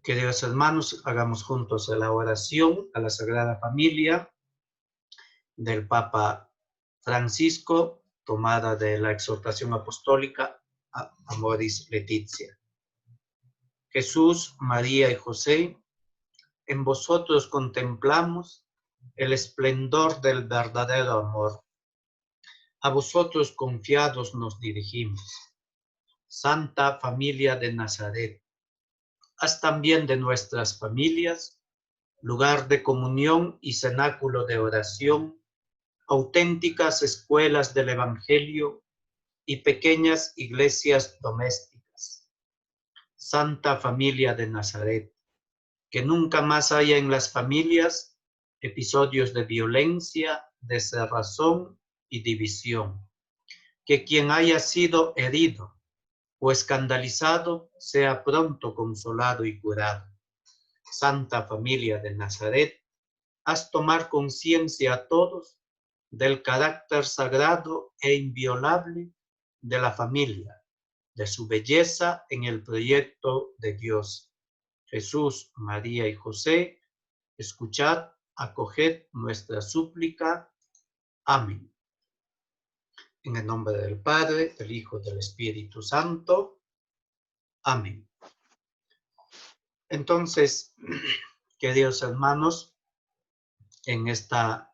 Queridos hermanos, hagamos juntos la oración a la Sagrada Familia del Papa Francisco, tomada de la exhortación apostólica Amoris Laetitia. Jesús, María y José, en vosotros contemplamos el esplendor del verdadero amor. A vosotros confiados nos dirigimos. Santa Familia de Nazaret, haz también de nuestras familias lugar de comunión y cenáculo de oración, auténticas escuelas del Evangelio y pequeñas iglesias domésticas. Santa Familia de Nazaret, que nunca más haya en las familias episodios de violencia, de cerrazón y división. Que quien haya sido herido o escandalizado sea pronto consolado y curado. Santa Familia de Nazaret, haz tomar conciencia a todos del carácter sagrado e inviolable de la familia, de su belleza en el proyecto de Dios. Jesús, María y José, escuchad, acoged nuestra súplica. Amén. En el nombre del Padre, del Hijo y del Espíritu Santo. Amén. Entonces, queridos hermanos, en esta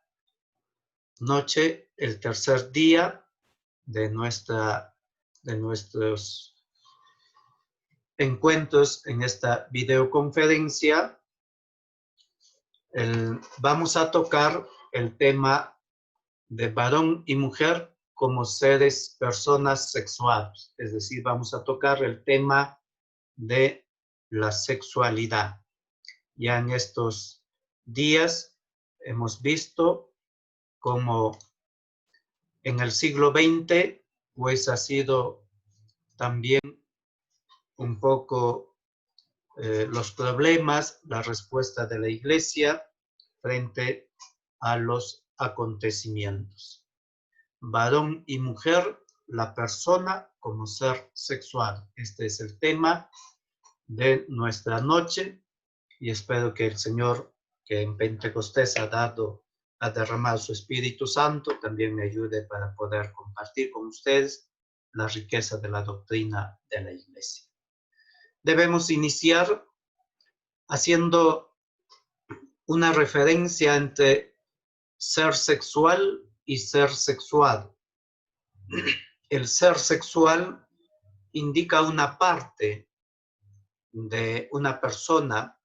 noche, el tercer día de nuestros encuentros en esta videoconferencia, vamos a tocar el tema de varón y mujer como seres, personas sexuales. Es decir, vamos a tocar el tema de la sexualidad. Ya en estos días hemos visto cómo en el siglo XX, pues ha sido también un poco los problemas, la respuesta de la Iglesia frente a los acontecimientos. Varón y mujer, la persona como ser sexual. Este es el tema de nuestra noche y espero que el Señor, que en Pentecostés ha derramado su Espíritu Santo, también me ayude para poder compartir con ustedes la riqueza de la doctrina de la Iglesia. Debemos iniciar haciendo una referencia entre ser sexual y ser sexuado. El ser sexual indica una parte de una persona.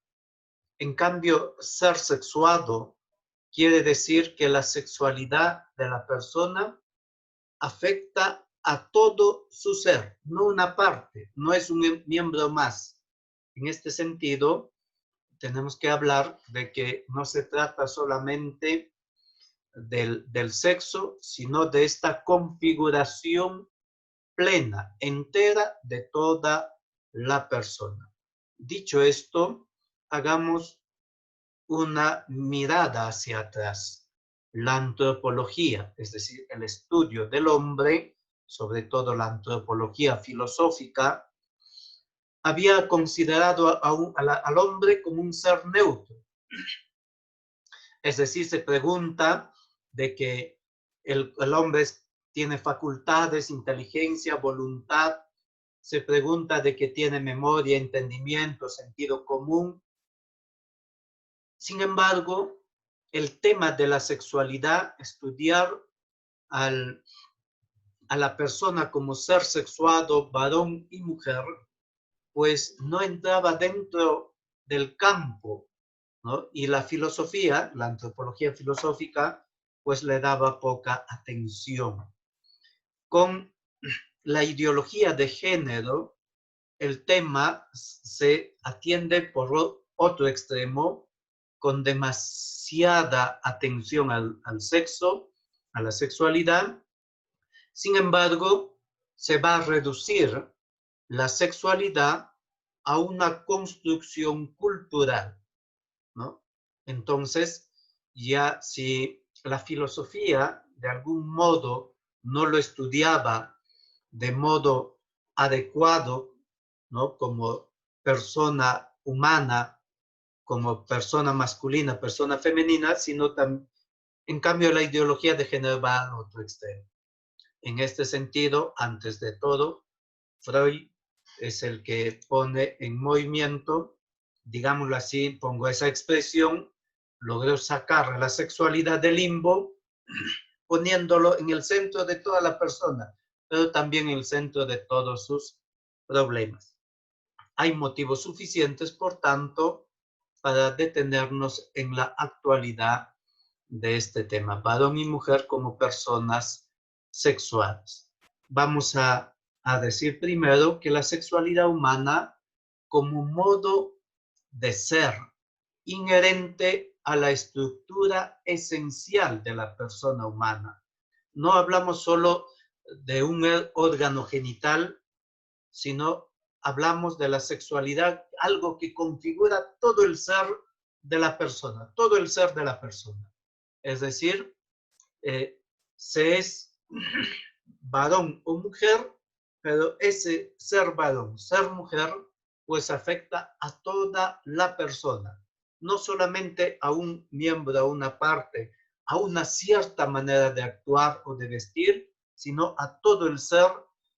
En cambio, ser sexuado quiere decir que la sexualidad de la persona afecta a todo su ser, no una parte, no es un miembro más. En este sentido, tenemos que hablar de que no se trata solamente del sexo, sino de esta configuración plena, entera de toda la persona. Dicho esto, hagamos una mirada hacia atrás. La antropología, es decir, el estudio del hombre, sobre todo la antropología filosófica, había considerado al hombre como un ser neutro. Es decir, se pregunta de que el hombre tiene facultades, inteligencia, voluntad, se pregunta de que tiene memoria, entendimiento, sentido común. Sin embargo, el tema de la sexualidad, estudiar a la persona como ser sexuado, varón y mujer, pues no entraba dentro del campo, ¿no? Y la filosofía, la antropología filosófica, pues le daba poca atención. Con la ideología de género, el tema se atiende por otro extremo, con demasiada atención al sexo, a la sexualidad. Sin embargo, se va a reducir la sexualidad a una construcción cultural, ¿no? Entonces, ya si la filosofía de algún modo no lo estudiaba de modo adecuado, ¿no? Como persona humana como persona masculina, persona femenina, sino también, en cambio, la ideología de género va al otro extremo. En este sentido, antes de todo, Freud es el que pone en movimiento, digámoslo así, pongo esa expresión, logró sacar a la sexualidad del limbo, poniéndolo en el centro de toda la persona, pero también en el centro de todos sus problemas. Hay motivos suficientes, por tanto, para detenernos en la actualidad de este tema, varón y mujer como personas sexuales. Vamos a decir primero que la sexualidad humana como modo de ser inherente a la estructura esencial de la persona humana. No hablamos solo de un órgano genital, sino hablamos de la sexualidad, algo que configura todo el ser de la persona, todo el ser de la persona. Es decir, se es varón o mujer, pero ese ser varón, ser mujer, pues afecta a toda la persona, no solamente a un miembro, a una parte, a una cierta manera de actuar o de vestir, sino a todo el ser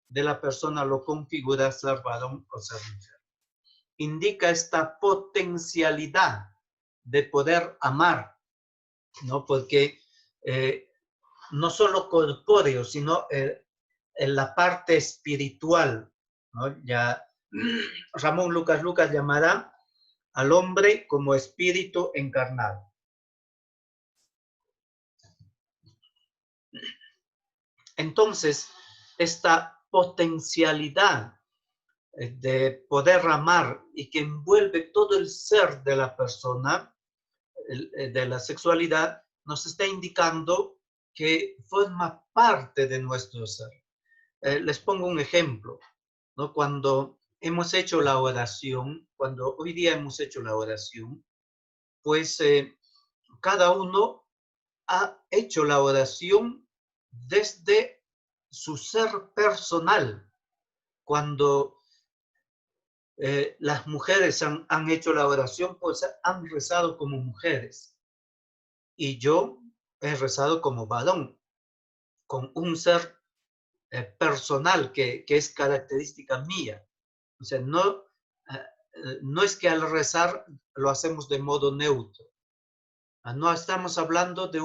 de la persona lo configura ser varón o ser mujer. Indica esta potencialidad de poder amar, ¿no? Porque no solo corpóreo, sino en la parte espiritual, ¿no? Ya Ramón Lucas llamará al hombre como espíritu encarnado. Entonces, esta potencialidad de poder amar y que envuelve todo el ser de la persona, de la sexualidad, nos está indicando que forma parte de nuestro ser. Les pongo un ejemplo, ¿no? Cuando hemos hecho la oración, cuando hoy día hemos hecho la oración, pues cada uno ha hecho la oración desde su ser personal. Cuando las mujeres han hecho la oración, pues han rezado como mujeres. Y yo he rezado como varón, con un ser personal que es característica mía. O sea, no es que al rezar lo hacemos de modo neutro. No estamos hablando de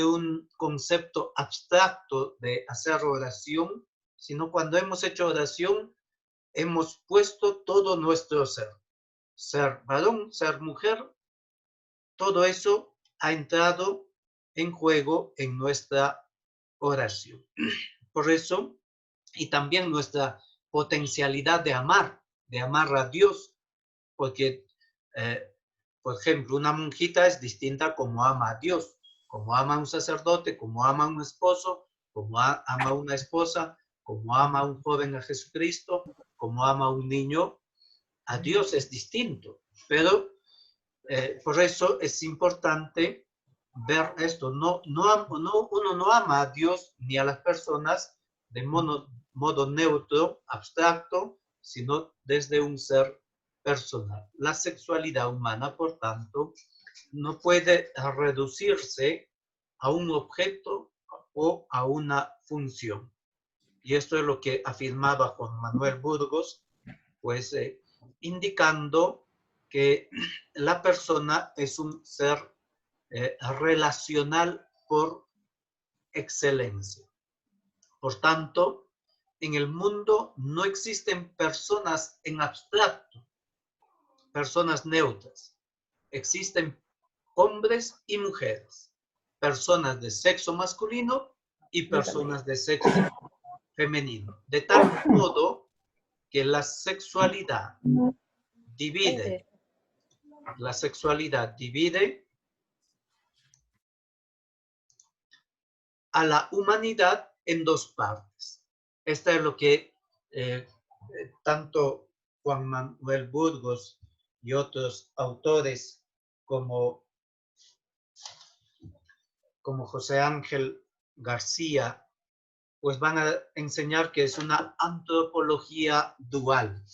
un concepto abstracto de hacer oración, sino cuando hemos hecho oración, hemos puesto todo nuestro ser. Ser varón, ser mujer, todo eso ha entrado en juego en nuestra oración. Por eso, y también nuestra potencialidad de amar a Dios, porque, por ejemplo, una monjita es distinta como ama a Dios, como ama a un sacerdote, como ama a un esposo, como ama a una esposa, como ama a un joven a Jesucristo, como ama a un niño. A Dios es distinto, pero por eso es importante ver esto. Uno no ama a Dios ni a las personas de modo neutro, abstracto, sino desde un ser personal. La sexualidad humana, por tanto, no puede reducirse a un objeto o a una función. Y esto es lo que afirmaba Juan Manuel Burgos, pues indicando que la persona es un ser relacional por excelencia. Por tanto, en el mundo no existen personas en abstracto, personas neutras. Existen hombres y mujeres, personas de sexo masculino y personas de sexo femenino. De tal modo que la sexualidad divide a la humanidad en dos partes. Esto es lo que tanto Juan Manuel Burgos y otros autores como José Ángel García, pues van a enseñar que es una antropología dual.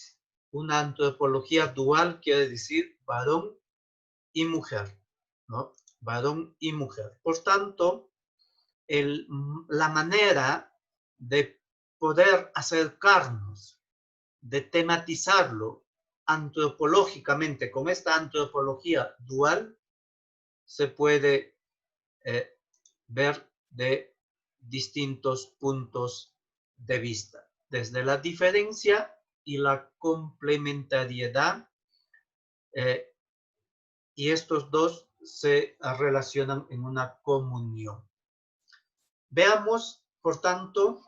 una antropología dual, quiere decir varón y mujer, ¿no? Varón y mujer. Por tanto, la manera de poder acercarnos, de tematizarlo antropológicamente con esta antropología dual, se puede ver de distintos puntos de vista, desde la diferencia y la complementariedad, y estos dos se relacionan en una comunión. Veamos, por tanto,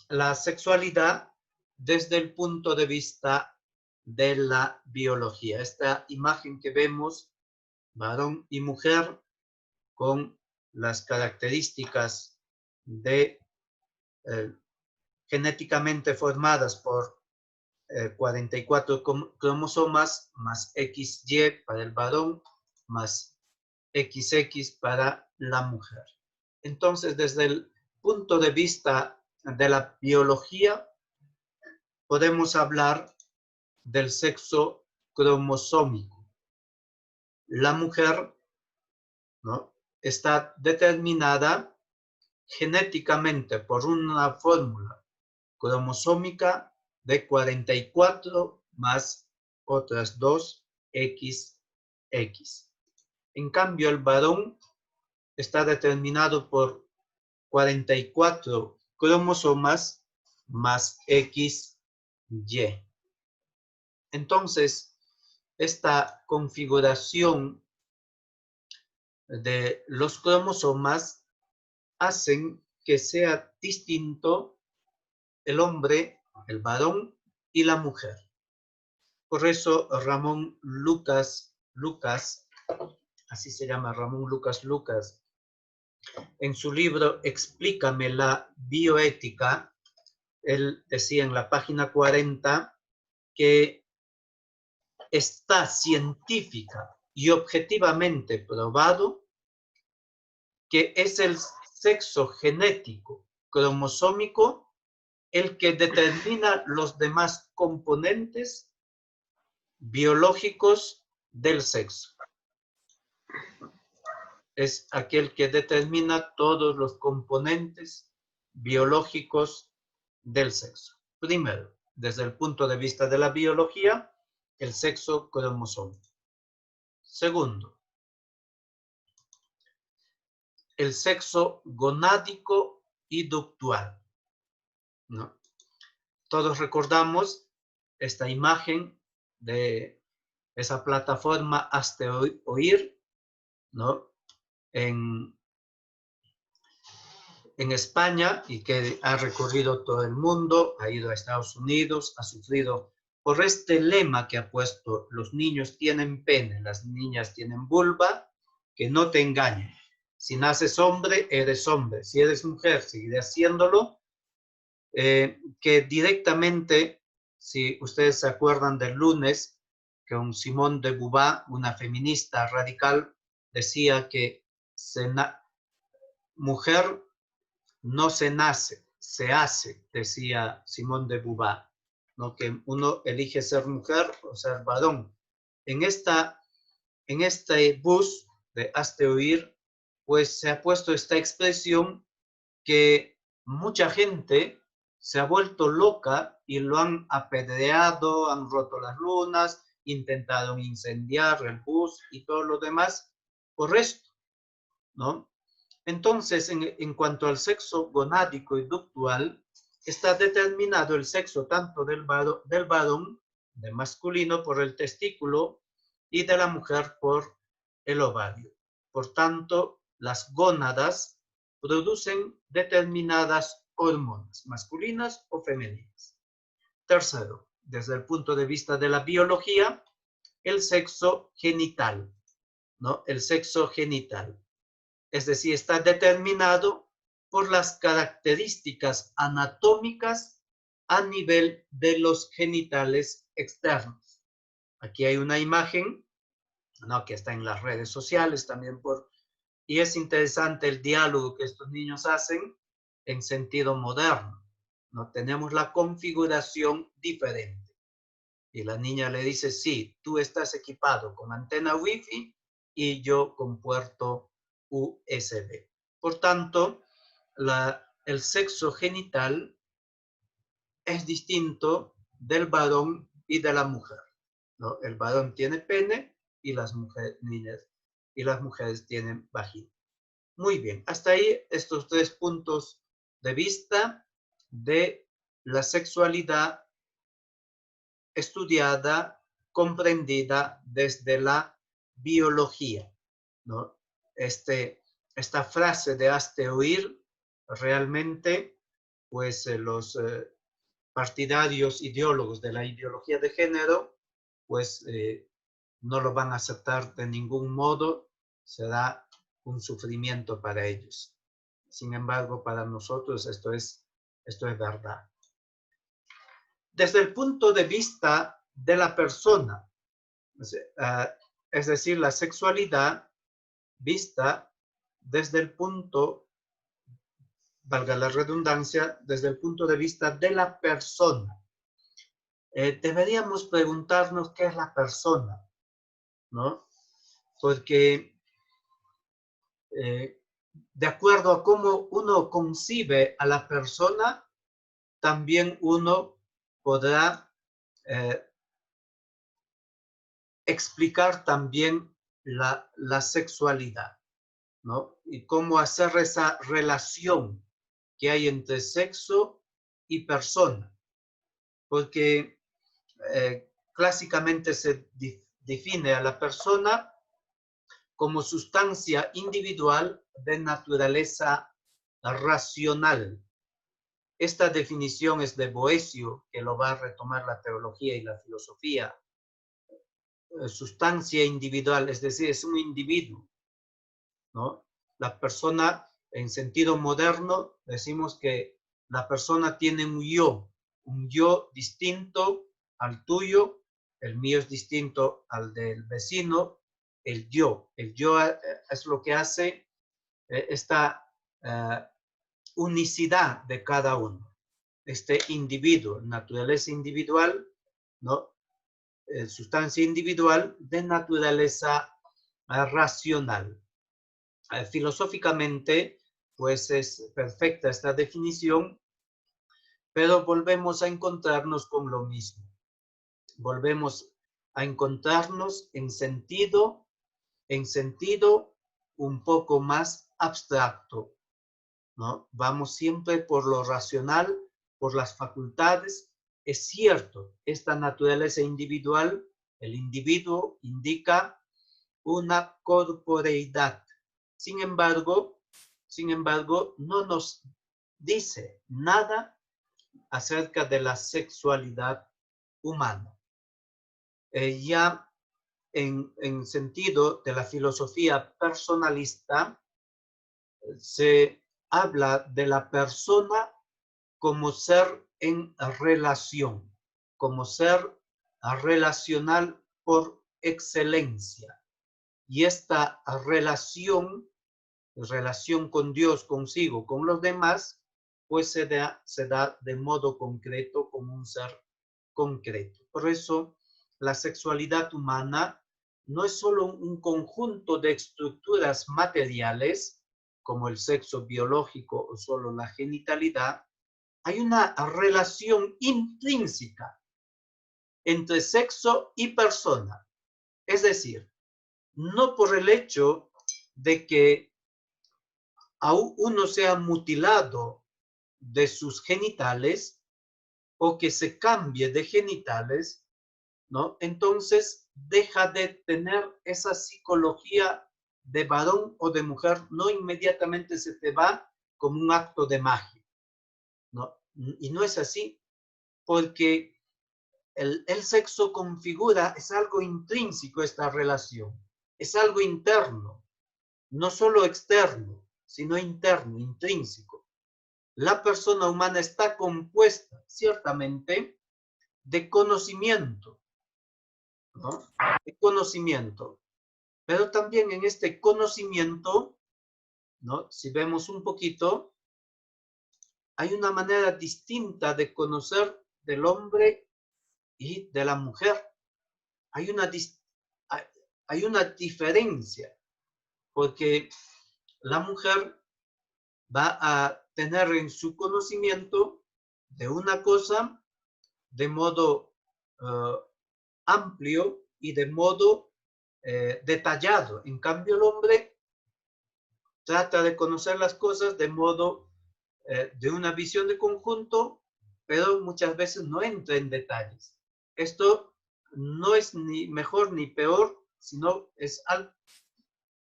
la sexualidad desde el punto de vista de la biología. Esta imagen que vemos, varón y mujer, con las características de genéticamente formadas por 44 cromosomas más XY para el varón más XX para la mujer. Entonces, desde el punto de vista de la biología, podemos hablar del sexo cromosómico. La mujer, ¿no?, está determinada genéticamente por una fórmula cromosómica de 44 más otras 2 XX. En cambio, el varón está determinado por 44 cromosomas más XY. Entonces, esta configuración de los cromosomas hacen que sea distinto el hombre, el varón y la mujer. Por eso Ramón Lucas, así se llama Ramón Lucas, en su libro Explícame la bioética, él decía en la página 40 que está científica y objetivamente probado que es el sexo genético cromosómico el que determina los demás componentes biológicos del sexo. Es aquel que determina todos los componentes biológicos del sexo. Primero, desde el punto de vista de la biología, el sexo cromosómico. Segundo, el sexo gonádico y ductual, ¿no? Todos recordamos esta imagen de esa plataforma Hazte Oír, ¿no?, en España, y que ha recorrido todo el mundo, ha ido a Estados Unidos, ha sufrido por este lema que ha puesto: los niños tienen pene, las niñas tienen vulva, que no te engañen. Si naces hombre, eres hombre. Si eres mujer, seguirás siéndolo. Que directamente, si ustedes se acuerdan del lunes, con Simone de Beauvoir, una feminista radical, decía que mujer no se nace, se hace, decía Simone de Beauvoir, ¿no?, que uno elige ser mujer o ser varón. En este bus de Hazte Oír, pues se ha puesto esta expresión que mucha gente se ha vuelto loca y lo han apedreado, han roto las lunas, intentaron incendiar el bus y todo lo demás por esto, ¿no? Entonces, en cuanto al sexo gonádico y ductual, está determinado el sexo tanto del varón, del masculino, por el testículo, y de la mujer por el ovario. Por tanto, las gónadas producen determinadas hormonas, masculinas o femeninas. Tercero, desde el punto de vista de la biología, el sexo genital, ¿no? El sexo genital. Es decir, está determinado por las características anatómicas a nivel de los genitales externos. Aquí hay una imagen, ¿no?, que está en las redes sociales también y es interesante el diálogo que estos niños hacen en sentido moderno, ¿no? Tenemos la configuración diferente. Y la niña le dice, sí, tú estás equipado con antena Wi-Fi y yo con puerto USB. Por tanto, el sexo genital es distinto del varón y de la mujer, ¿no? El varón tiene pene y las mujeres tienen vagina. Muy bien, hasta ahí estos 3 puntos de vista de la sexualidad estudiada, comprendida desde la biología, ¿no? Esta frase de hazte oír, realmente, pues los partidarios ideólogos de la ideología de género, pues no lo van a aceptar de ningún modo, será un sufrimiento para ellos. Sin embargo, para nosotros esto es verdad. Desde el punto de vista de la persona, es decir, la sexualidad vista desde el punto, valga la redundancia, desde el punto de vista de la persona. Deberíamos preguntarnos qué es la persona, ¿no? Porque de acuerdo a cómo uno concibe a la persona, también uno podrá explicar también la sexualidad, ¿no? Y cómo hacer esa relación que hay entre sexo y persona. Porque clásicamente se define a la persona como sustancia individual de naturaleza racional. Esta definición es de Boecio, que lo va a retomar la teología y la filosofía. Sustancia individual, es decir, es un individuo, ¿no? La persona, en sentido moderno, decimos que la persona tiene un yo distinto al tuyo, el mío es distinto al del vecino, el yo es lo que hace esta unicidad de cada uno, este individuo, naturaleza individual, ¿no? Sustancia individual de naturaleza racional. Filosóficamente, pues es perfecta esta definición, pero volvemos a encontrarnos con lo mismo. Volvemos a encontrarnos en sentido un poco más abstracto, ¿no? Vamos siempre por lo racional, por las facultades. Es cierto, esta naturaleza individual, el individuo indica una corporeidad. Sin embargo, no nos dice nada acerca de la sexualidad humana. Ya en sentido de la filosofía personalista, se habla de la persona como ser en relación, como ser relacional por excelencia. Y esta relación con Dios, consigo, con los demás, pues se da de modo concreto como un ser concreto. Por eso, la sexualidad humana no es solo un conjunto de estructuras materiales, como el sexo biológico o solo la genitalidad. Hay una relación intrínseca entre sexo y persona. Es decir, no por el hecho de que uno sea mutilado de sus genitales o que se cambie de genitales, ¿no? Entonces deja de tener esa psicología de varón o de mujer, no inmediatamente se te va como un acto de magia, ¿no? Y no es así, porque el sexo configura, es algo intrínseco esta relación, es algo interno, no solo externo, sino interno, intrínseco. La persona humana está compuesta, ciertamente, de conocimiento, ¿no? De conocimiento. Pero también en este conocimiento, ¿no? Si vemos un poquito, hay una manera distinta de conocer del hombre y de la mujer. Hay hay una diferencia, porque la mujer va a tener en su conocimiento de una cosa de modo amplio y de modo detallado. En cambio, el hombre trata de conocer las cosas de modo de una visión de conjunto, pero muchas veces no entra en detalles. Esto no es ni mejor ni peor, sino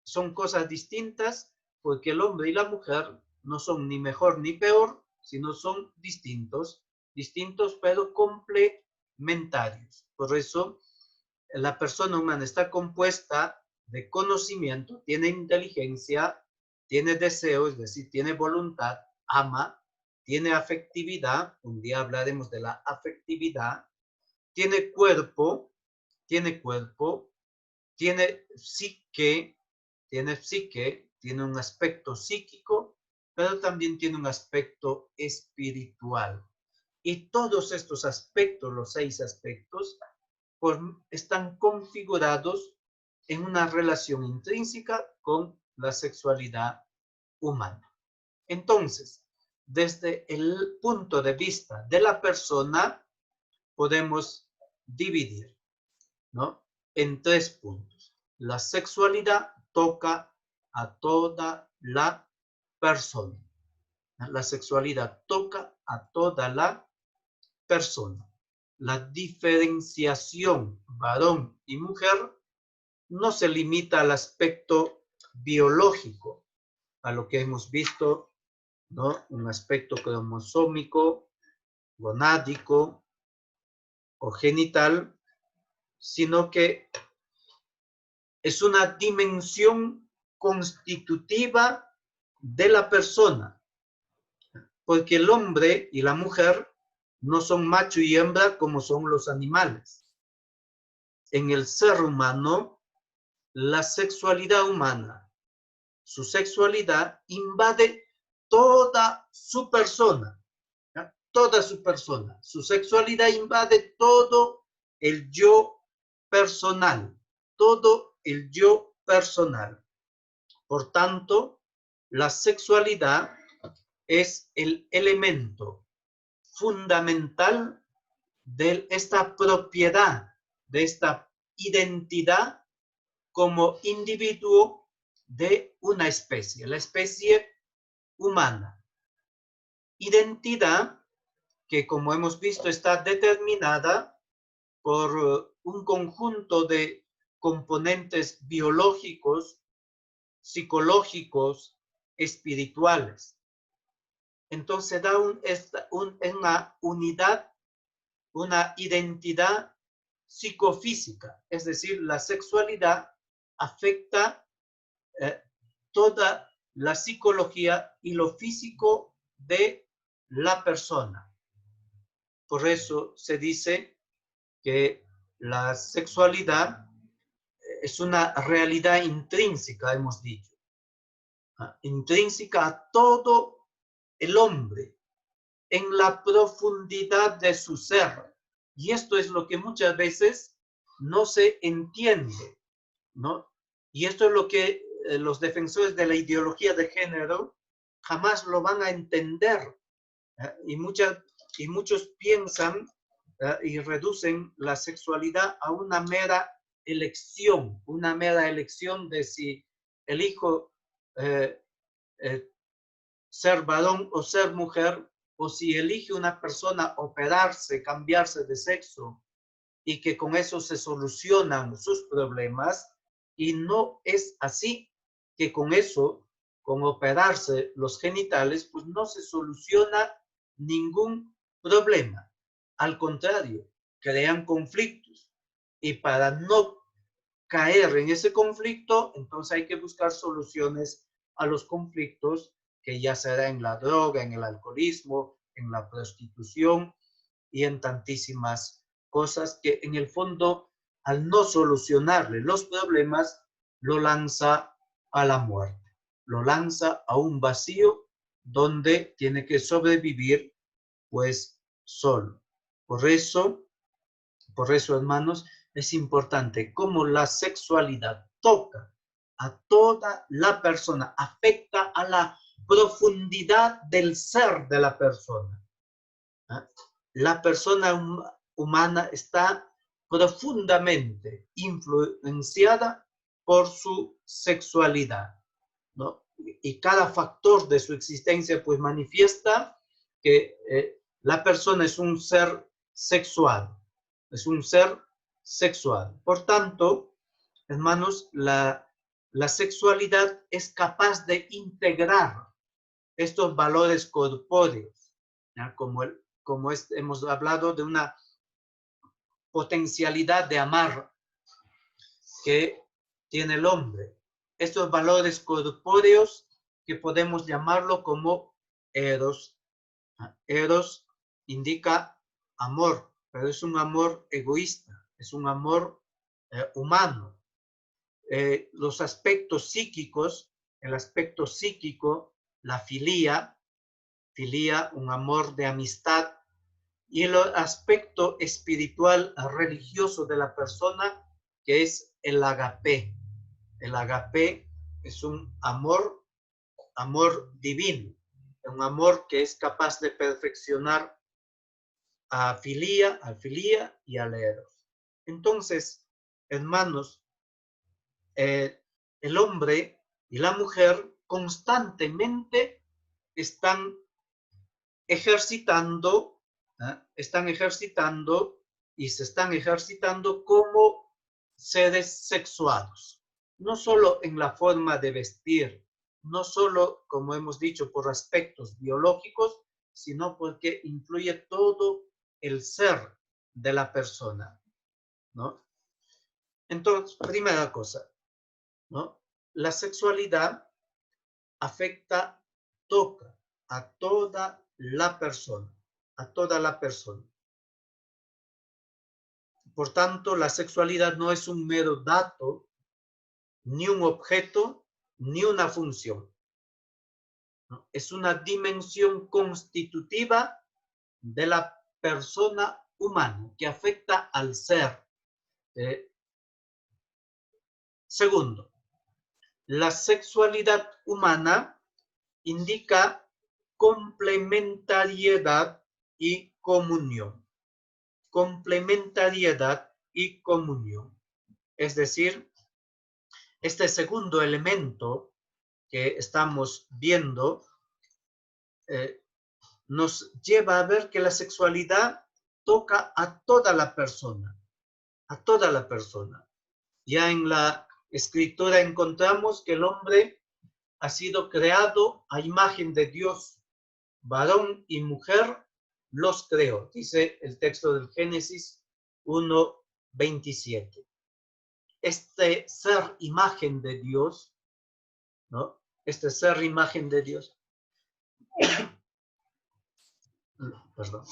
son cosas distintas, porque el hombre y la mujer no son ni mejor ni peor, sino son distintos pero complementarios. Por eso la persona humana está compuesta de conocimiento, tiene inteligencia, tiene deseo, es decir, tiene voluntad, ama, tiene afectividad, un día hablaremos de la afectividad, tiene cuerpo, tiene psique, tiene un aspecto psíquico, pero también tiene un aspecto espiritual. Y todos estos aspectos, los 6 aspectos, pues, están configurados en una relación intrínseca con la sexualidad humana. Entonces, desde el punto de vista de la persona, podemos dividir, ¿no?, en 3 puntos. La sexualidad toca a toda la persona. La sexualidad toca a toda la persona. La diferenciación varón y mujer no se limita al aspecto biológico, a lo que hemos visto, ¿no?, un aspecto cromosómico, gonádico o genital, sino que es una dimensión constitutiva de la persona, porque el hombre y la mujer no son macho y hembra como son los animales. En el ser humano, la sexualidad humana, su sexualidad invade toda su persona, ¿ya?, toda su persona. Su sexualidad invade todo el yo personal, todo el yo personal. Por tanto, la sexualidad es el elemento fundamental de esta propiedad, de esta identidad como individuo de una especie, la especie humana. Identidad que, como hemos visto, está determinada por un conjunto de componentes biológicos, psicológicos, espirituales. Entonces da una unidad, una identidad psicofísica, es decir, la sexualidad afecta toda la psicología y lo físico de la persona. Por eso se dice que la sexualidad es una realidad intrínseca, hemos dicho, intrínseca a todo el hombre, en la profundidad de su ser. Y esto es lo que muchas veces no se entiende, ¿no? Y esto es lo que los defensores de la ideología de género jamás lo van a entender. Y muchos piensan y reducen la sexualidad a una mera elección de si elijo ser varón o ser mujer, o si elige una persona operarse, cambiarse de sexo, y que con eso se solucionan sus problemas, y no es así, que con eso, con operarse los genitales, pues no se soluciona ningún problema. Al contrario, crean conflictos. Y para no caer en ese conflicto, entonces hay que buscar soluciones a los conflictos, que ya será en la droga, en el alcoholismo, en la prostitución y en tantísimas cosas que en el fondo, al no solucionarle los problemas, lo lanza a la muerte, lo lanza a un vacío donde tiene que sobrevivir pues solo. Por eso Por eso, hermanos, es importante cómo la sexualidad toca a toda la persona, afecta a la profundidad del ser de la persona. ¿Ah? La persona humana está profundamente influenciada por su sexualidad, ¿no? Y cada factor de su existencia pues manifiesta que la persona es un ser sexual, es un ser sexual. Por tanto, hermanos, la sexualidad es capaz de integrar estos valores corpóreos, ¿ya? Hemos hablado de una potencialidad de amar que tiene el hombre. Estos valores corpóreos que podemos llamarlo como eros. Eros indica amor, pero es un amor egoísta, es un amor humano. Los aspectos psíquicos, el aspecto psíquico, la filía, un amor de amistad, y el aspecto espiritual religioso de la persona, que es el agape. El agape es un amor divino, un amor que es capaz de perfeccionar a filía y al eros. Entonces, hermanos, el hombre y la mujer constantemente están ejercitando, están ejercitando y se están ejercitando como seres sexuados. No solo en la forma de vestir, no solo, como hemos dicho, por aspectos biológicos, sino porque influye todo el ser de la persona, ¿no? Entonces, primera cosa, ¿no? La sexualidad afecta, toca a toda la persona, a toda la persona. Por tanto, la sexualidad no es un mero dato, ni un objeto, ni una función, ¿no? Es una dimensión constitutiva de la persona humana que afecta al ser. Segundo, la sexualidad humana indica complementariedad y comunión. Complementariedad y comunión. Es decir, este segundo elemento que estamos viendo nos lleva a ver que la sexualidad toca a toda la persona, a toda la persona. Ya en la escritura encontramos que el hombre ha sido creado a imagen de Dios, varón y mujer los creó, dice el texto del Génesis 1:27. Este ser imagen de Dios, ¿no? Este ser imagen de Dios, perdón.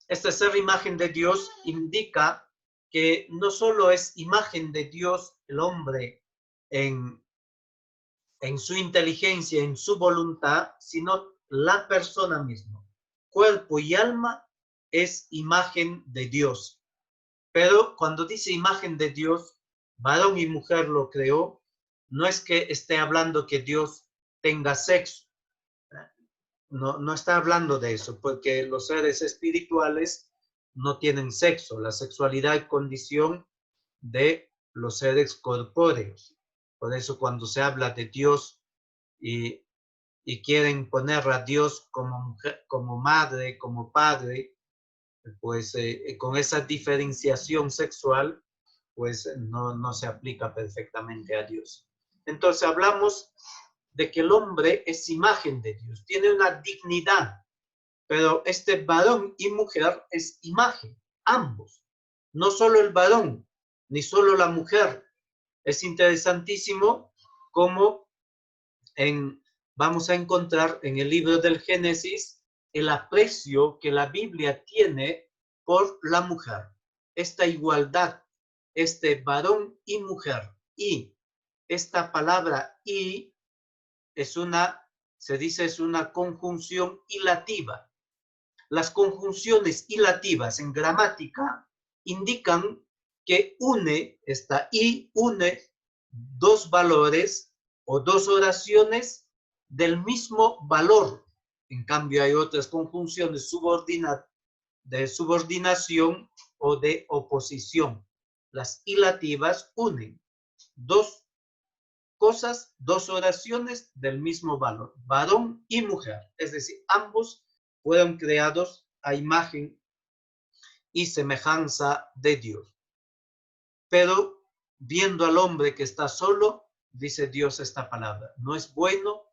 Este ser imagen de Dios indica que no solo es imagen de Dios el hombre en su inteligencia, en su voluntad, sino la persona misma. Cuerpo y alma es imagen de Dios. Pero cuando dice imagen de Dios, varón y mujer lo creó, no es que esté hablando que Dios tenga sexo. No está hablando de eso, porque los seres espirituales no tienen sexo. La sexualidad es condición de los seres corpóreos. Por eso cuando se habla de Dios y quieren poner a Dios como mujer, como madre, como padre, pues con esa diferenciación sexual, pues no se aplica perfectamente a Dios. Entonces hablamos de que el hombre es imagen de Dios, tiene una dignidad, pero este varón y mujer es imagen, ambos, no solo el varón, ni solo la mujer. Es interesantísimo cómo vamos a encontrar en el libro del Génesis el aprecio que la Biblia tiene por la mujer, esta igualdad, este varón y mujer. Y esta palabra y se dice es una conjunción hilativa. Las conjunciones hilativas en gramática indican que une dos valores o dos oraciones del mismo valor. En cambio, hay otras conjunciones de subordinación o de oposición. Las ilativas unen dos cosas, dos oraciones del mismo valor, varón y mujer. Es decir, ambos fueron creados a imagen y semejanza de Dios. Pero viendo al hombre que está solo, dice Dios esta palabra: no es bueno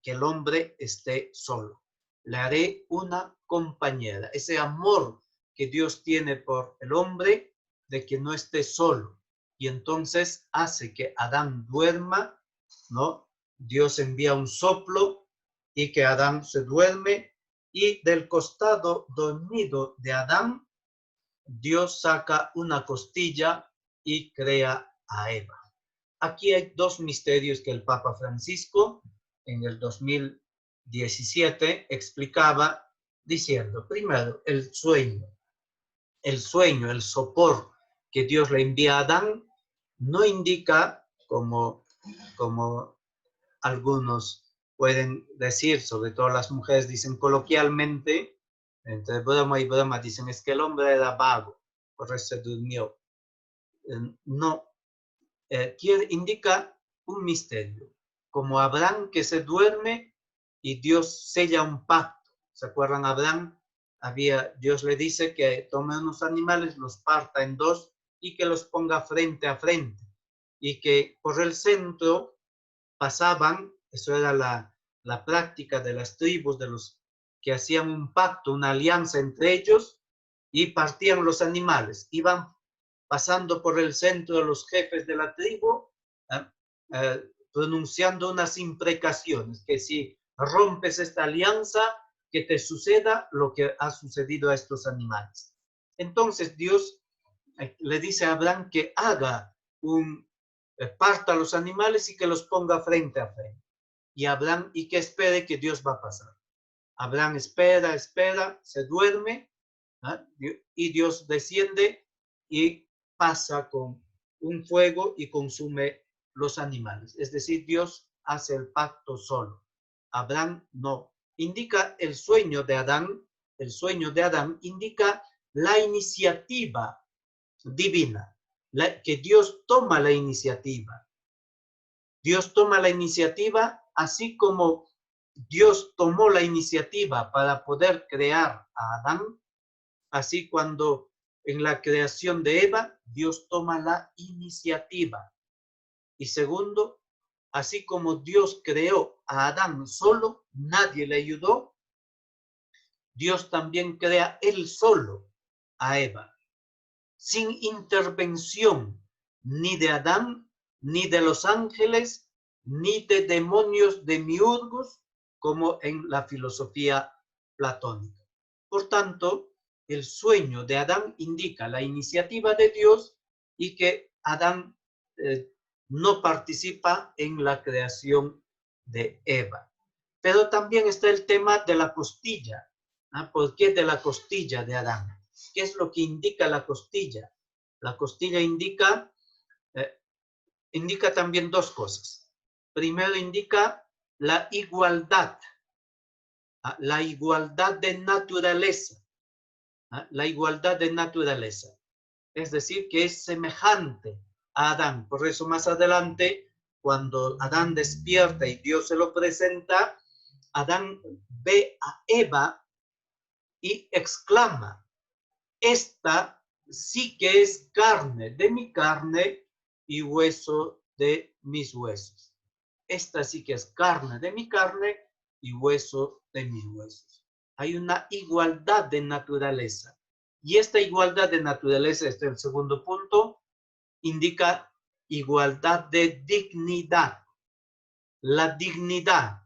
que el hombre esté solo. Le haré una compañera. Ese amor que Dios tiene por el hombre, de que no esté solo. Y entonces hace que Adán duerma, ¿no? Dios envía un soplo y que Adán se duerme, y del costado dormido de Adán, Dios saca una costilla y crea a Eva. Aquí hay dos misterios que el Papa Francisco en el 2017 explicaba, diciendo: primero, el sueño, el sopor que Dios le envía a Adán, no indica, como algunos pueden decir, sobre todo las mujeres dicen coloquialmente, entre broma y broma, dicen: es que el hombre era vago, por eso se durmió. No, indica un misterio, como Abraham que se duerme y Dios sella un pacto. ¿Se acuerdan? Abraham, Dios le dice que tome unos animales, los parta en dos y que los ponga frente a frente, y que por el centro pasaban, eso era la práctica de las tribus, de los que hacían un pacto, una alianza entre ellos, y partían los animales, iban pasando por el centro de los jefes de la tribu, pronunciando unas imprecaciones, que si rompes esta alianza, que te suceda lo que ha sucedido a estos animales. Entonces Dios le dice a Abraham que haga parta los animales y que los ponga frente a frente. Y que espere que Dios va a pasar. Abraham espera, se duerme, y Dios desciende y pasa con un fuego y consume los animales. Es decir, Dios hace el pacto solo. Abraham no. Indica el sueño de Adán indica la iniciativa divina, que Dios toma la iniciativa. Dios toma la iniciativa, así como Dios tomó la iniciativa para poder crear a Adán. Así, cuando en la creación de Eva, Dios toma la iniciativa. Y segundo, así como Dios creó a Adán solo, nadie le ayudó, Dios también crea él solo a Eva, sin intervención ni de Adán, ni de los ángeles, ni de demonios demiurgos, como en la filosofía platónica. Por tanto, el sueño de Adán indica la iniciativa de Dios y que Adán no participa en la creación de Eva. Pero también está el tema de la costilla. ¿Por qué de la costilla de Adán? ¿Qué es lo que indica la costilla? La costilla indica también dos cosas. Primero, indica la igualdad de naturaleza. La igualdad de naturaleza. Es decir, que es semejante a Adán. Por eso más adelante, cuando Adán despierta y Dios se lo presenta, Adán ve a Eva y exclama: esta sí que es carne de mi carne y hueso de mis huesos. Esta sí que es carne de mi carne y hueso de mis huesos. Hay una igualdad de naturaleza. Y esta igualdad de naturaleza, este es el segundo punto, indica igualdad de dignidad. La dignidad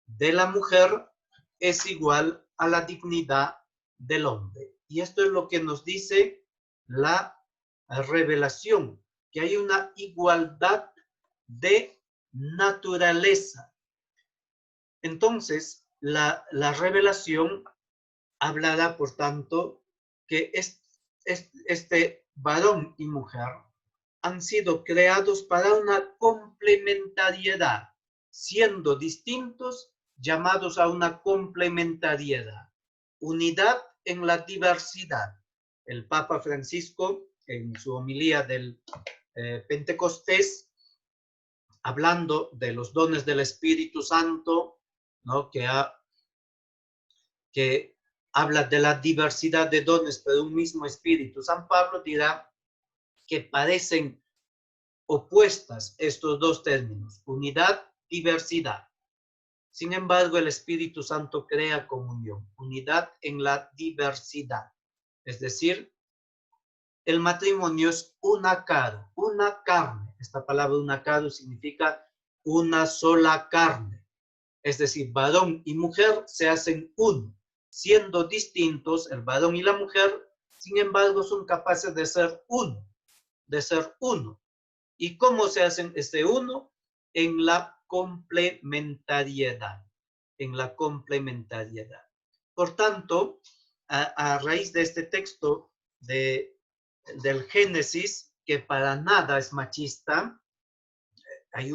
de la mujer es igual a la dignidad del hombre. Y esto es lo que nos dice la revelación, que hay una igualdad de naturaleza. Entonces, la revelación hablará, por tanto, que este varón y mujer han sido creados para una complementariedad, siendo distintos, llamados a una complementariedad, unidad en la diversidad. El Papa Francisco, en su homilía del Pentecostés, hablando de los dones del Espíritu Santo, ¿no? que habla de la diversidad de dones, pero un mismo Espíritu. San Pablo dirá que parecen opuestas estos dos términos, unidad, diversidad. Sin embargo, el Espíritu Santo crea comunión, unidad en la diversidad. Es decir, el matrimonio es una carne. Esta palabra una carne significa una sola carne. Es decir, varón y mujer se hacen uno. Siendo distintos, el varón y la mujer, sin embargo, son capaces de ser uno. ¿Y cómo se hacen este uno? En la complementariedad. Por tanto, a raíz de este texto del Génesis, que para nada es machista, hay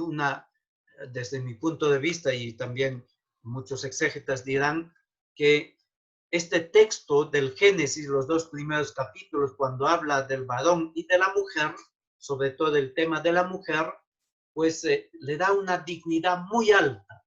desde mi punto de vista, y también muchos exégetas dirán que este texto del Génesis, los dos primeros capítulos, cuando habla del varón y de la mujer, sobre todo el tema de la mujer, pues le da una dignidad muy alta.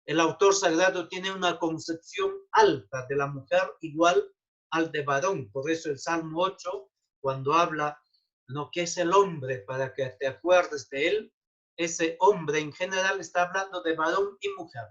El autor sagrado tiene una concepción alta de la mujer igual al de varón. Por eso el Salmo 8, cuando habla lo que es el hombre, para que te acuerdes de él, ese hombre en general está hablando de varón y mujer,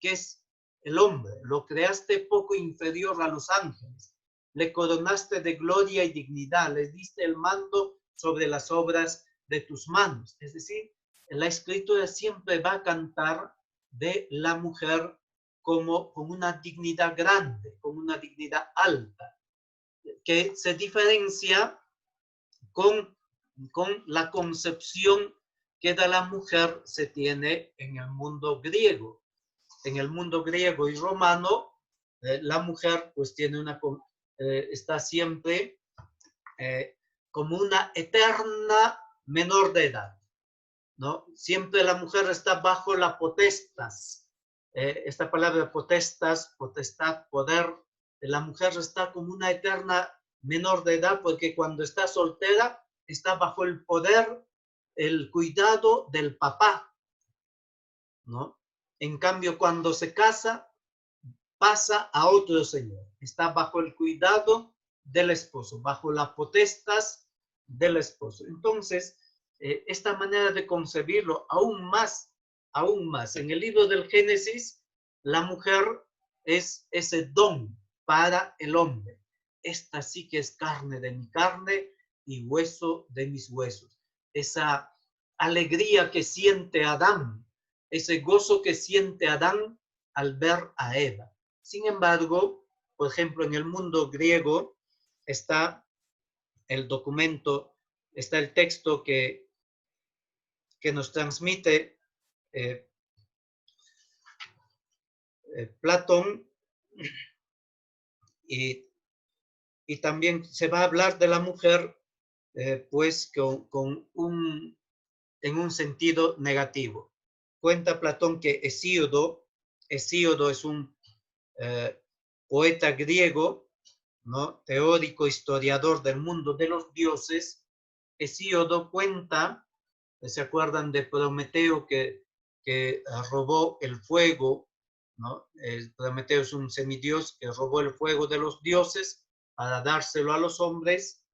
que es el hombre. Lo creaste poco inferior a los ángeles, le coronaste de gloria y dignidad, le diste el mando sobre las obras de tus manos. Es decir, la escritura siempre va a cantar de la mujer como con una dignidad grande, con una dignidad alta, que se diferencia con la concepción que de la mujer se tiene en el mundo griego. En el mundo griego y romano, la mujer pues tiene está siempre como una eterna menor de edad, ¿no? Siempre la mujer está bajo la potestas. Esta palabra potestas, potestad, poder, la mujer está como una eterna menor de edad porque cuando está soltera está bajo el poder, el cuidado del papá, ¿no? En cambio, cuando se casa, pasa a otro señor. Está bajo el cuidado del esposo, bajo las potestas del esposo. Entonces, esta manera de concebirlo aún más. En el libro del Génesis, la mujer es ese don para el hombre. Esta sí que es carne de mi carne y hueso de mis huesos. Esa alegría que siente Adán, ese gozo que siente Adán al ver a Eva. Sin embargo, por ejemplo, en el mundo griego está el documento, está el texto que nos transmite Platón, y también se va a hablar de la mujer pues en un sentido negativo. Cuenta Platón que Hesíodo es un poeta griego, ¿no? Teórico, historiador del mundo de los dioses. Hesíodo cuenta, ¿se acuerdan de Prometeo que robó el fuego, ¿no? Prometeo es un semidios que robó el fuego de los dioses para dárselo a los hombres,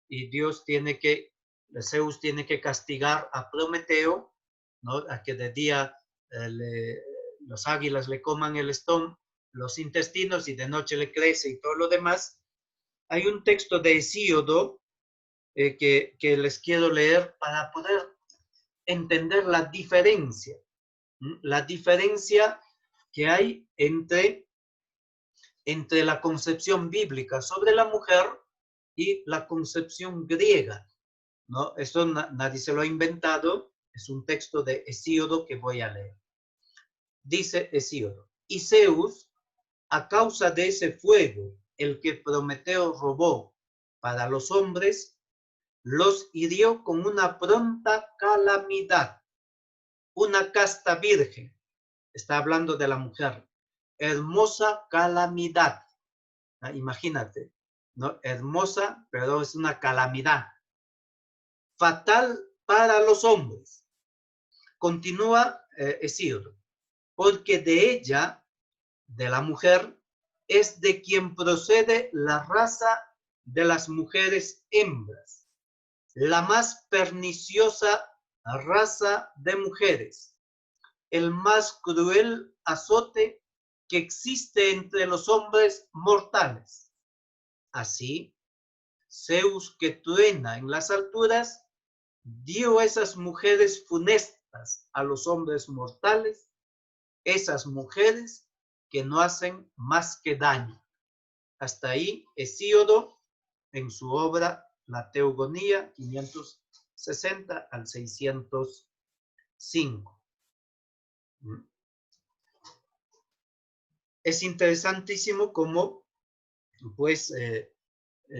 y Zeus tiene que castigar a Prometeo, ¿no? A que de día los águilas le coman los intestinos, y de noche le crece y todo lo demás. Hay un texto de Hesíodo que les quiero leer para poder entender la diferencia que hay entre la concepción bíblica sobre la mujer y la concepción griega, ¿no? Esto nadie se lo ha inventado, es un texto de Hesíodo que voy a leer. Dice Hesíodo: y Zeus, a causa de ese fuego, el que Prometeo robó, para los hombres, los hirió con una pronta calamidad. Una casta virgen, está hablando de la mujer, hermosa calamidad. Imagínate, ¿no? Hermosa, pero es una calamidad. Fatal para los hombres. Continúa Hesíodo, porque de ella, de la mujer, es de quien procede la raza de las mujeres hembras, la más perniciosa raza de mujeres, el más cruel azote que existe entre los hombres mortales. Así, Zeus, que truena en las alturas, dio esas mujeres funestas a los hombres mortales, esas mujeres que no hacen más que daño. Hasta ahí Hesíodo en su obra La Teogonía, 560 al 605. Es interesantísimo cómo pues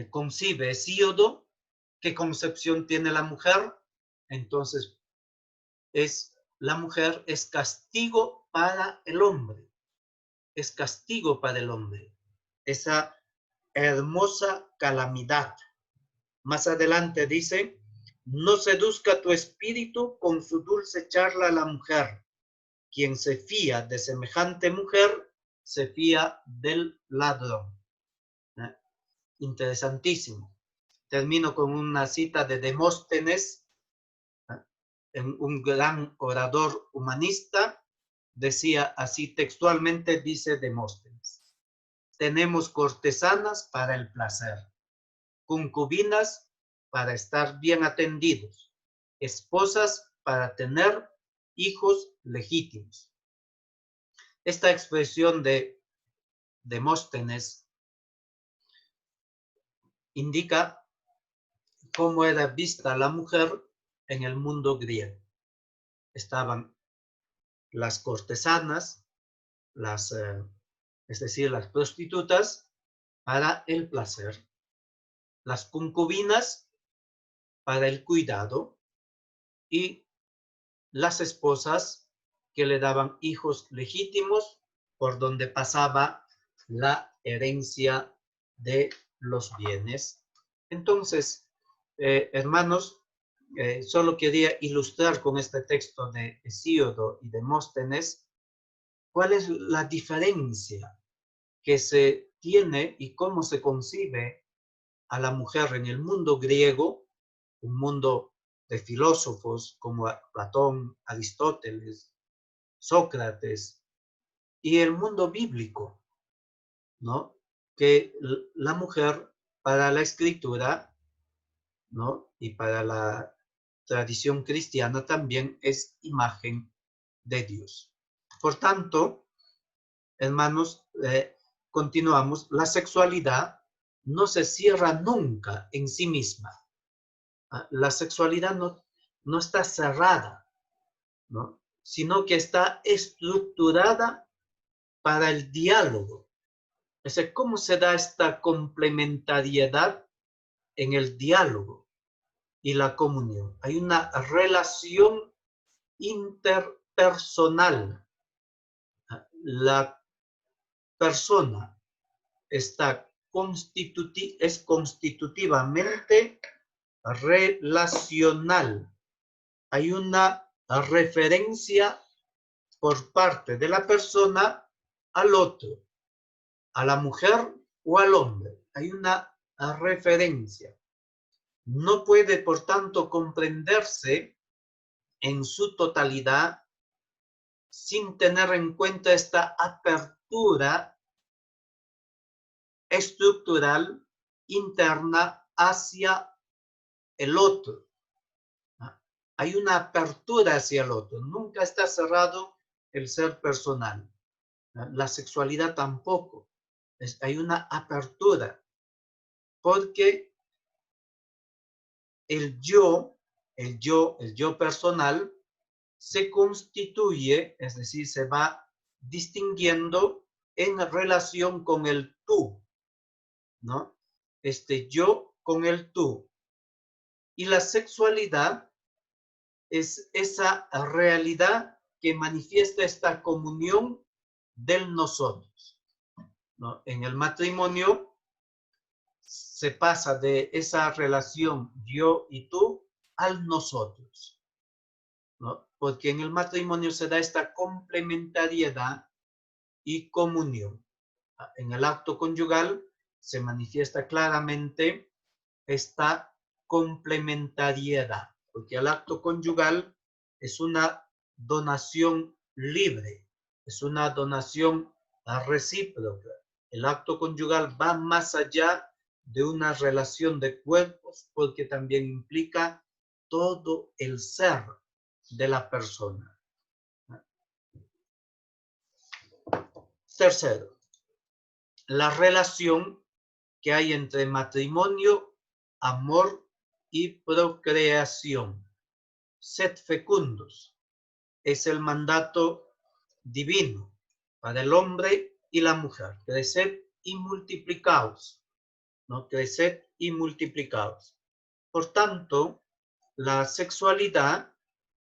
concibe Hesíodo qué concepción tiene la mujer. Entonces la mujer es castigo para el hombre, es castigo para el hombre, esa hermosa calamidad. Más adelante dice, no seduzca tu espíritu con su dulce charla a la mujer. Quien se fía de semejante mujer, se fía del ladrón. Interesantísimo. Termino con una cita de Demóstenes, un gran orador humanista. Decía así textualmente, dice Demóstenes: tenemos cortesanas para el placer, concubinas para estar bien atendidos, esposas para tener hijos legítimos. Esta expresión de Demóstenes indica cómo era vista la mujer en el mundo griego. Estaban las cortesanas, es decir, las prostitutas, para el placer, las concubinas para el cuidado y las esposas que le daban hijos legítimos por donde pasaba la herencia de los bienes. Entonces, hermanos, solo quería ilustrar con este texto de Hesíodo y Demóstenes cuál es la diferencia que se tiene y cómo se concibe a la mujer en el mundo griego, un mundo de filósofos como Platón, Aristóteles, Sócrates, y el mundo bíblico, ¿no? Que la mujer para la escritura, ¿no? Y para la tradición cristiana también es imagen de Dios. Por tanto, hermanos, continuamos. La sexualidad no se cierra nunca en sí misma. La sexualidad no está cerrada, ¿no? Sino que está estructurada para el diálogo. O sea, ¿cómo se da esta complementariedad en el diálogo y la comunión? Hay una relación interpersonal. La persona está es constitutivamente relacional. Hay una referencia por parte de la persona al otro, a la mujer o al hombre. Hay una referencia. No puede, por tanto, comprenderse en su totalidad sin tener en cuenta esta apertura estructural interna hacia el otro. Hay una apertura hacia el otro. Nunca está cerrado el ser personal. La sexualidad tampoco. Hay una apertura. Porque el yo personal se constituye, es decir, se va distinguiendo en relación con el tú, ¿no? Este yo con el tú. Y la sexualidad es esa realidad que manifiesta esta comunión del nosotros, ¿no? En el matrimonio se pasa de esa relación yo y tú al nosotros, ¿no? Porque en el matrimonio se da esta complementariedad y comunión. En el acto conyugal se manifiesta claramente esta complementariedad, porque el acto conyugal es una donación libre, es una donación recíproca. El acto conyugal va más allá de una relación de cuerpos porque también implica todo el ser de la persona. Tercero, la relación que hay entre matrimonio, amor y procreación. Sed fecundos es el mandato divino para el hombre y la mujer. Creced y multiplicaos, ¿no? Creced y multiplicaos. Por tanto, la sexualidad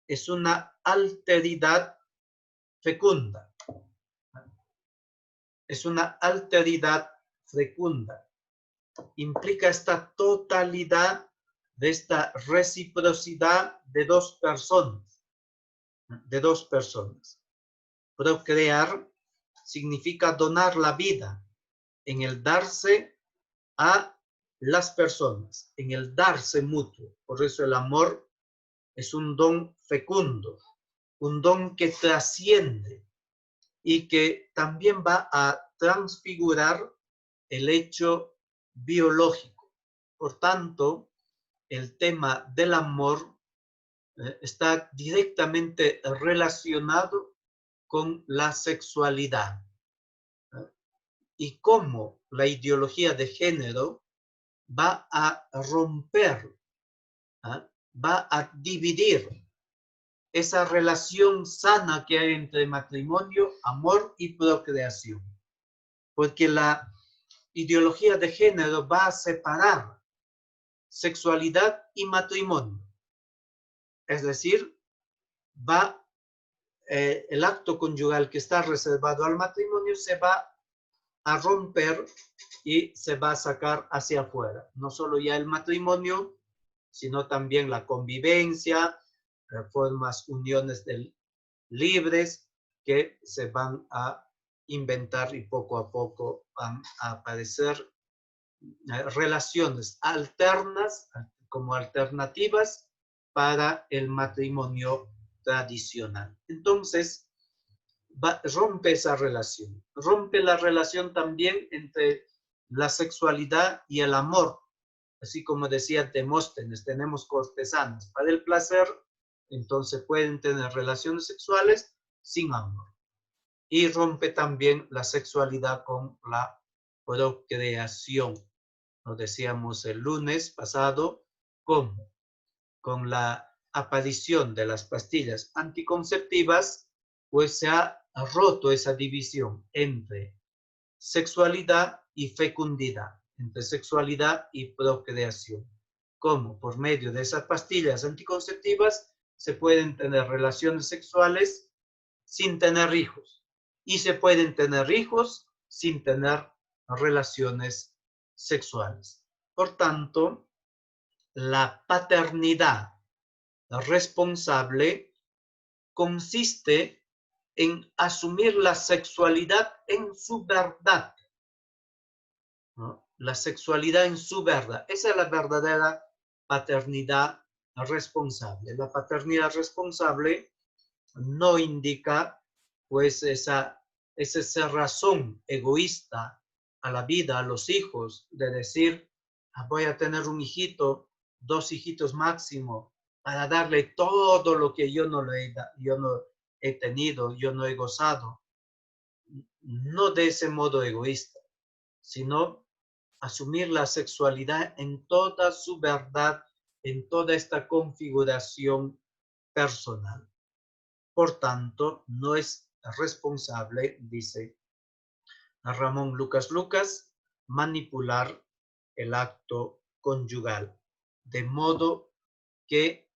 es una alteridad fecunda. Es una alteridad fecunda. Implica esta totalidad de esta reciprocidad de dos personas. Procrear significa donar la vida en el darse a las personas, en el darse mutuo. Por eso el amor es un don fecundo, un don que trasciende y que también va a transfigurar el hecho biológico. Por tanto, el tema del amor está directamente relacionado con la sexualidad. Y cómo la ideología de género va a romper, va a dividir esa relación sana que hay entre matrimonio, amor y procreación. Porque la ideología de género va a separar sexualidad y matrimonio. Es decir, el acto conyugal que está reservado al matrimonio se va a romper y se va a sacar hacia afuera. No solo ya el matrimonio, sino también la convivencia, formas, uniones libres que se van a inventar y poco a poco van a aparecer relaciones alternas como alternativas para el matrimonio tradicional. Entonces, rompe esa relación. Rompe la relación también entre la sexualidad y el amor. Así como decía Demóstenes, tenemos cortesanas para el placer, entonces pueden tener relaciones sexuales sin amor. Y rompe también la sexualidad con la procreación. Lo decíamos el lunes pasado, ¿cómo? Con la aparición de las pastillas anticonceptivas, pues se ha roto esa división entre sexualidad y fecundidad, entre sexualidad y procreación. ¿Cómo? Por medio de esas pastillas anticonceptivas se pueden tener relaciones sexuales sin tener hijos y se pueden tener hijos sin tener relaciones sexuales. Por tanto, la paternidad responsable consiste en asumir la sexualidad en su verdad, ¿no? La sexualidad en su verdad. Esa es la verdadera paternidad responsable. La paternidad responsable no indica pues esa razón egoísta a la vida, a los hijos, de decir, voy a tener un hijito, 2 hijitos máximo, para darle todo lo que yo no he tenido, yo no he gozado. No de ese modo egoísta, sino asumir la sexualidad en toda su verdad, en toda esta configuración personal. Por tanto, no es responsable, dice a Ramón Lucas, manipular el acto conyugal. De modo que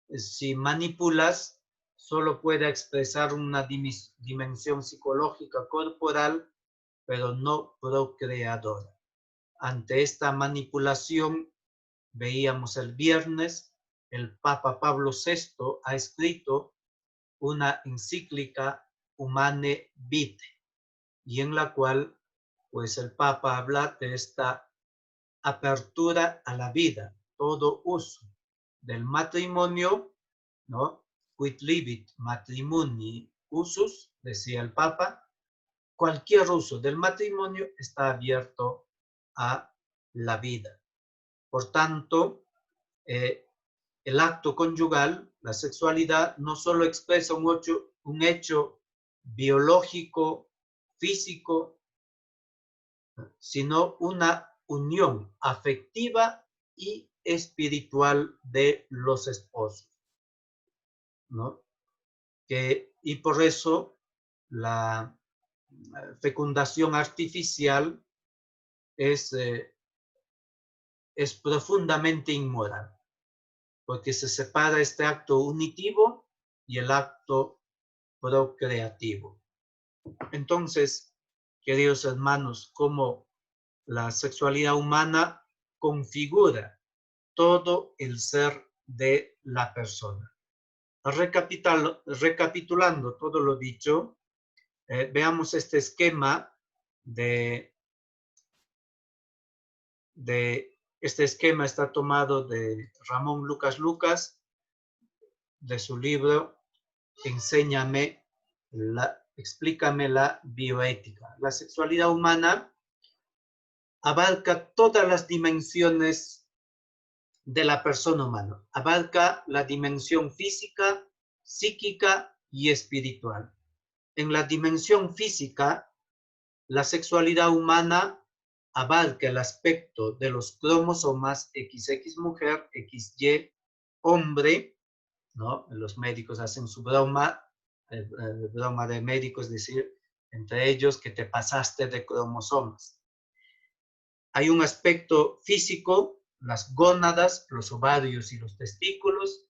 si manipulas, solo puede expresar una dimensión psicológica corporal, pero no procreadora. Ante esta manipulación, veíamos el viernes, el Papa Pablo VI ha escrito una encíclica Humane Vitae, y en la cual pues el Papa habla de esta apertura a la vida, todo uso del matrimonio, ¿no? Quid libit matrimoni usus, decía el Papa, cualquier uso del matrimonio está abierto a la vida. Por tanto, el acto conyugal, la sexualidad, no solo expresa un hecho biológico, físico, sino una unión afectiva y espiritual de los esposos, ¿no? Y por eso la fecundación artificial es profundamente inmoral, porque se separa este acto unitivo y el acto procreativo. Entonces, queridos hermanos, como la sexualidad humana configura todo el ser de la persona. Recapitulando todo lo dicho, veamos este esquema este esquema está tomado de Ramón Lucas Lucas, de su libro Explícame la bioética. La sexualidad humana abarca todas las dimensiones de la persona humana. Abarca la dimensión física, psíquica y espiritual. En la dimensión física, la sexualidad humana abarca el aspecto de los cromosomas XX mujer, XY hombre, ¿no? Los médicos hacen su broma, broma de médicos, es decir, entre ellos que te pasaste de cromosomas. Hay un aspecto físico, las gónadas, los ovarios y los testículos,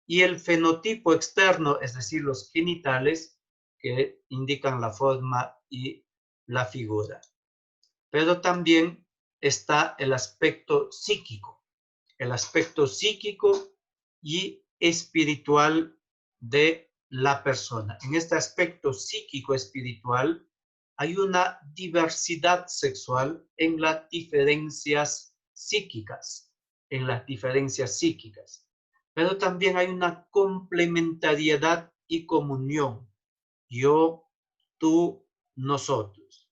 y el fenotipo externo, es decir, los genitales, que indican la forma y la figura. Pero también está el aspecto psíquico y espiritual de la persona. En este aspecto psíquico-espiritual hay una diversidad sexual en las diferencias psíquicas, pero también hay una complementariedad y comunión. Yo, tú, nosotros.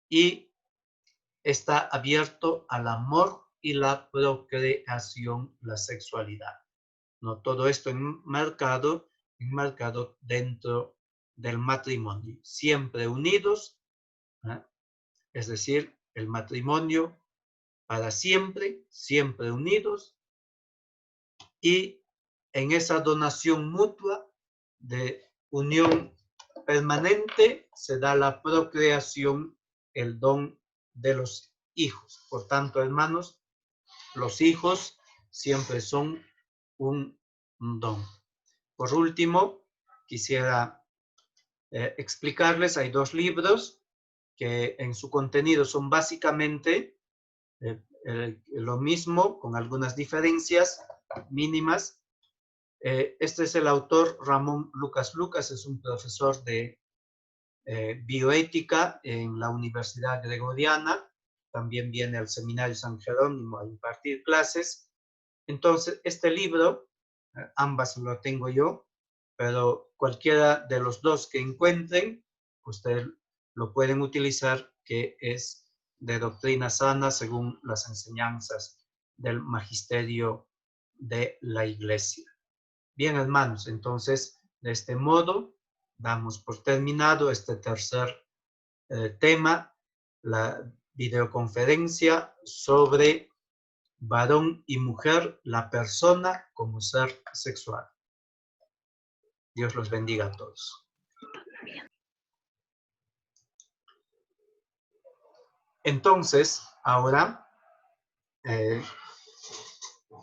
Y está abierto al amor y la procreación, la sexualidad. No todo esto enmarcado dentro del matrimonio, siempre unidos, ¿eh? Es decir, el matrimonio para siempre, siempre unidos, y en esa donación mutua de unión permanente se da la procreación, el don de los hijos. Por tanto, hermanos, los hijos siempre son un don. Por último, quisiera explicarles, hay dos libros que en su contenido son básicamente lo mismo, con algunas diferencias mínimas. Este es el autor Ramón Lucas Lucas, es un profesor de bioética en la Universidad Gregoriana, también viene al Seminario San Jerónimo a impartir clases. Entonces, este libro, ambas lo tengo yo, pero cualquiera de los dos que encuentren, ustedes lo pueden utilizar, que es de doctrina sana según las enseñanzas del magisterio de la Iglesia. Bien, hermanos, entonces, de este modo, damos por terminado este tercer tema, la videoconferencia sobre varón y mujer, la persona como ser sexual. Dios los bendiga a todos. Entonces, ahora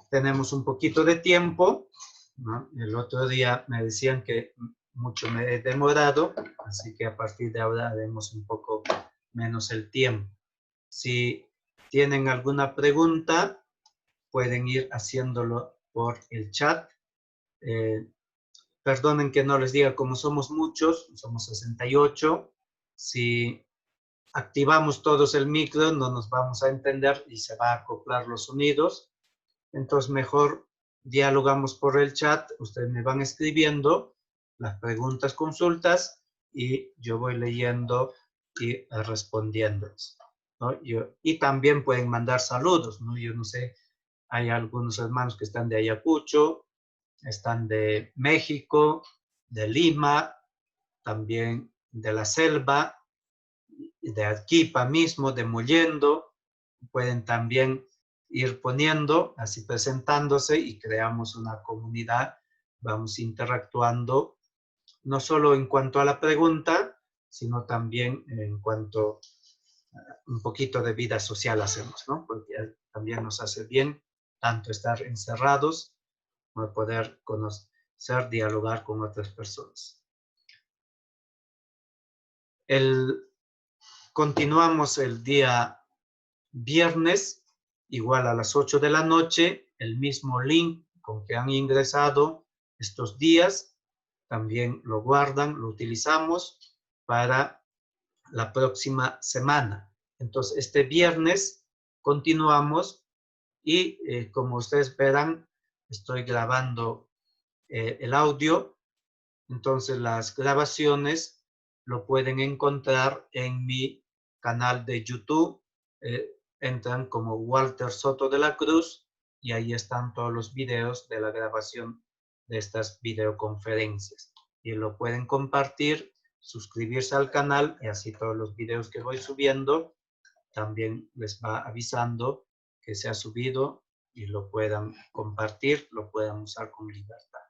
tenemos un poquito de tiempo, ¿no? El otro día me decían que mucho me he demorado, así que a partir de ahora haremos un poco menos el tiempo. Si tienen alguna pregunta, pueden ir haciéndolo por el chat. Perdonen que no les diga, como somos muchos, somos 68, si activamos todos el micro no nos vamos a entender y se va a acoplar los sonidos. Entonces mejor dialogamos por el chat, ustedes me van escribiendo las preguntas, consultas y yo voy leyendo y respondiéndoles, ¿no? Y también pueden mandar saludos, ¿no? Yo no sé, hay algunos hermanos que están de Ayacucho, están de México, de Lima, también de la selva, de Arequipa mismo, de Mollendo. Pueden también ir poniendo, así presentándose y creamos una comunidad. Vamos interactuando, no solo en cuanto a la pregunta, sino también en cuanto a un poquito de vida social hacemos, ¿no? Porque también nos hace bien tanto estar encerrados como poder conocer, dialogar con otras personas. Continuamos el día viernes, igual a las 8 de la noche, el mismo link con que han ingresado estos días, también lo guardan, lo utilizamos para la próxima semana. Entonces, este viernes continuamos y como ustedes verán, estoy grabando el audio. Entonces, las grabaciones lo pueden encontrar en mi canal de YouTube. Entran como Walter Soto de la Cruz y ahí están todos los videos de la grabación de estas videoconferencias. Y lo pueden compartir, suscribirse al canal y así todos los videos que voy subiendo también les va avisando que se ha subido y lo puedan compartir, lo puedan usar con libertad.